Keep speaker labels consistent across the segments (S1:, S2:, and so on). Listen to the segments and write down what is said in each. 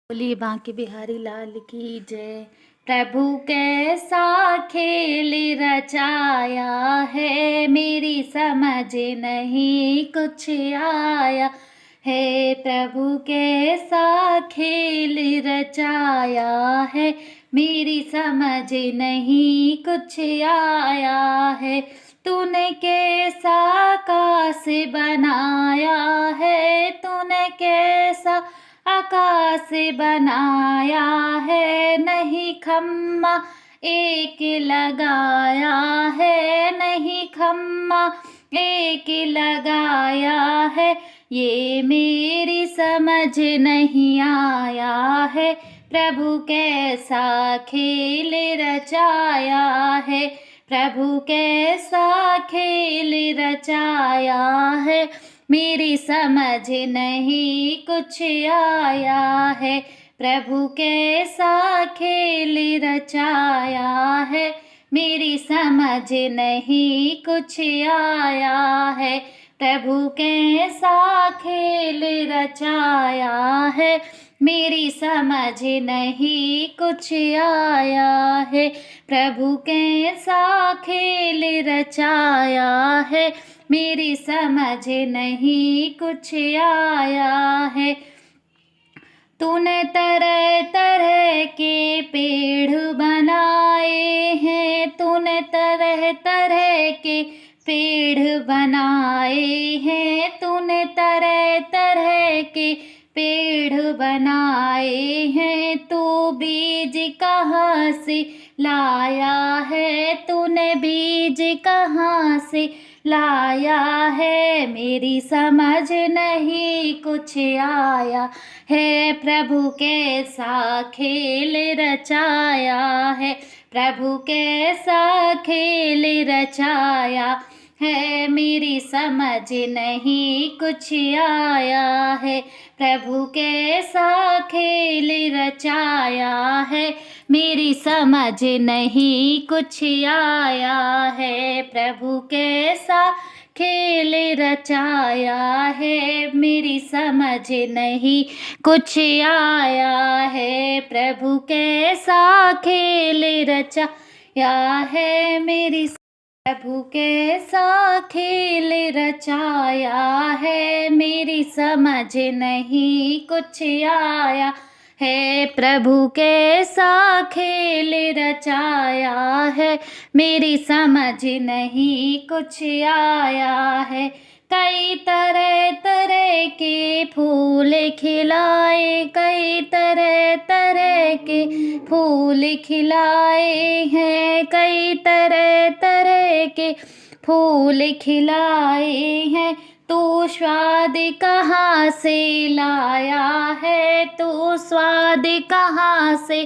S1: बोलिए बांके बिहारी लाल की जय। प्रभु कैसा खेल रचाया है, मेरी समझ नहीं कुछ आया है। प्रभु कैसा खेल रचाया है, मेरी समझ नहीं कुछ आया है। तूने कैसा आकाश बनाया है, तूने कैसा आकाश बनाया है। नहीं खम्मा एक लगाया है, नहीं खम्मा एक लगाया है। ये मेरी समझ नहीं आया है, प्रभु कैसा खेल रचाया है। प्रभु कैसा खेल रचाया है, मेरी समझ नहीं कुछ आया है। प्रभु कैसा खेल रचाया है, मेरी समझ नहीं कुछ आया है। प्रभु कैसा खेल रचाया है, मेरी समझ नहीं कुछ आया है। प्रभु कैसा खेल रचाया है, मेरी समझ नहीं कुछ आया है। तूने तरह तरह के पेड़ बनाए हैं, तूने तरह तरह के पेड़ बनाए हैं। तूने तरह तरह के पेड़ बनाए हैं। तू बीज कहाँ से लाया है, तूने बीज कहाँ से लाया है। मेरी समझ नहीं कुछ आया है, प्रभु कैसा खेल रचाया है। प्रभु कैसा खेल रचाया है, मेरी समझ नहीं कुछ आया है। प्रभु कैसा खेल रचाया है, मेरी समझ नहीं कुछ आया है। प्रभु कैसा खेल रचाया है, मेरी समझ नहीं कुछ आया है। प्रभु कैसा खेल रचाया है, मेरी प्रभु कैसा खेल रचाया है, मेरी समझ नहीं कुछ आया है। प्रभु कैसा खेल रचाया है, मेरी समझ नहीं कुछ आया है। कई तरह तरह के फूल खिलाए, कई तरह तरह के फूल खिलाए हैं। कई तरह तरह के फूल खिलाए हैं। तू स्वाद कहाँ से लाया है, तू स्वाद कहाँ से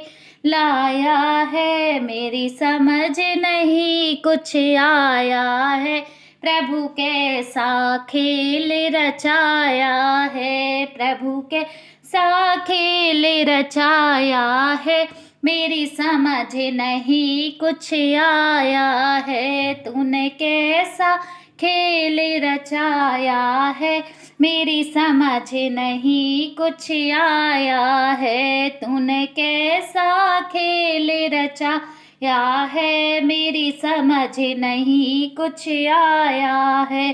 S1: लाया है। मेरी समझ नहीं कुछ आया है, प्रभु कैसा खेल रचाया है। प्रभु कैसा खेल रचाया है, मेरी समझ नहीं कुछ आया है। तूने कैसा खेल रचाया है, मेरी समझ नहीं कुछ आया है। तूने कैसा खेल रचाया है, मेरी समझ नहीं कुछ आया है।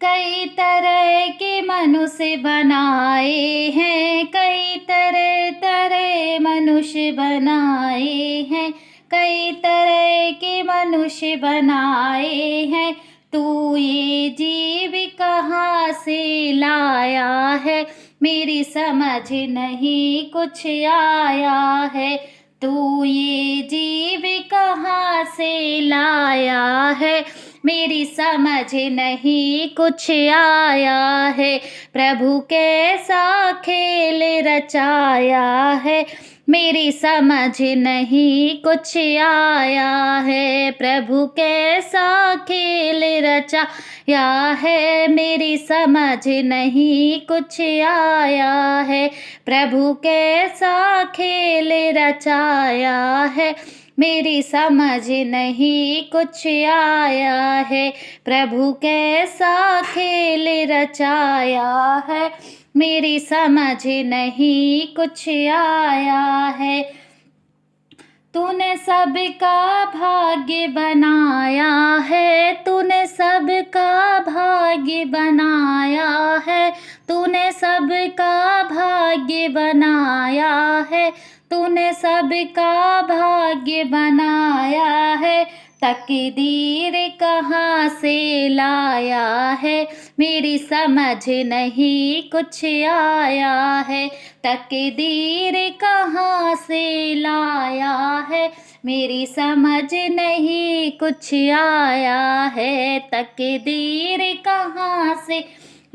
S1: कई तरह के मनुष्य बनाए हैं, कई तरह तरह मनुष्य बनाए हैं। कई तरह के मनुष्य बनाए हैं। तू ये जीव कहाँ से लाया है, मेरी समझ नहीं कुछ आया है। तू ये जीव कहाँ से लाया है, मेरी समझ नहीं कुछ आया है। प्रभु कैसा खेल रचाया है, मेरी समझ नहीं कुछ आया है। प्रभु कैसा खेल रचाया है, मेरी समझ नहीं कुछ आया है। प्रभु कैसा खेल रचाया है, मेरी समझ नहीं कुछ आया है। प्रभु कैसा खेल रचाया है, मेरी समझ नहीं कुछ आया है। तूने सबका भाग्य बनाया है, तूने सबका भाग्य बनाया है, तूने सबका भाग्य बनाया है, तूने सबका भाग्य बनाया है। तकदीर कहाँ से लाया है, मेरी समझ नहीं कुछ आया है। तकदीर कहाँ से लाया है, मेरी समझ नहीं कुछ आया है। तकदीर कहाँ से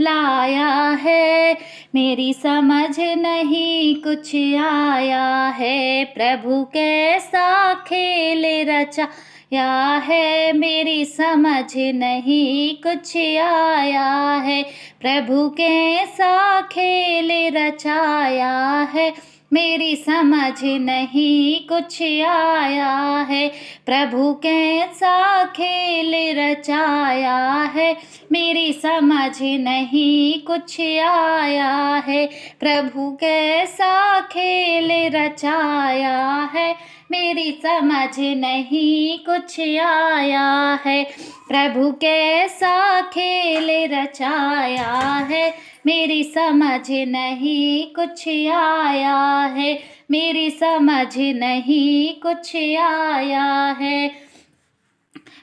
S1: लाया है, मेरी समझ नहीं कुछ आया है। प्रभु कैसा खेल रचाया है, मेरी समझ नहीं कुछ आया है। प्रभु कैसा खेल रचाया है, मेरी समझ नहीं कुछ आया है। प्रभु कैसा खेल रचाया है, मेरी समझ नहीं कुछ आया है। प्रभु कैसा खेल रचाया है, मेरी समझ नहीं कुछ आया है। प्रभु कैसा खेल रचाया है, मेरी समझ नहीं कुछ आया है। मेरी समझ नहीं कुछ आया है।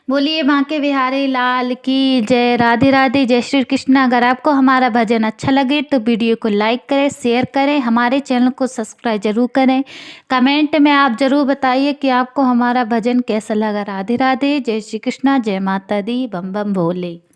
S1: बोलिए बांके बिहारी लाल की जय। राधे राधे, जय श्री कृष्ण। अगर आपको हमारा भजन अच्छा लगे तो वीडियो को लाइक करें, शेयर करें, हमारे चैनल को सब्सक्राइब जरूर करें। कमेंट में आप जरूर बताइए कि आपको हमारा भजन कैसा लगा। राधे राधे, जय श्री कृष्ण, जय माता दी, बम बम भोले।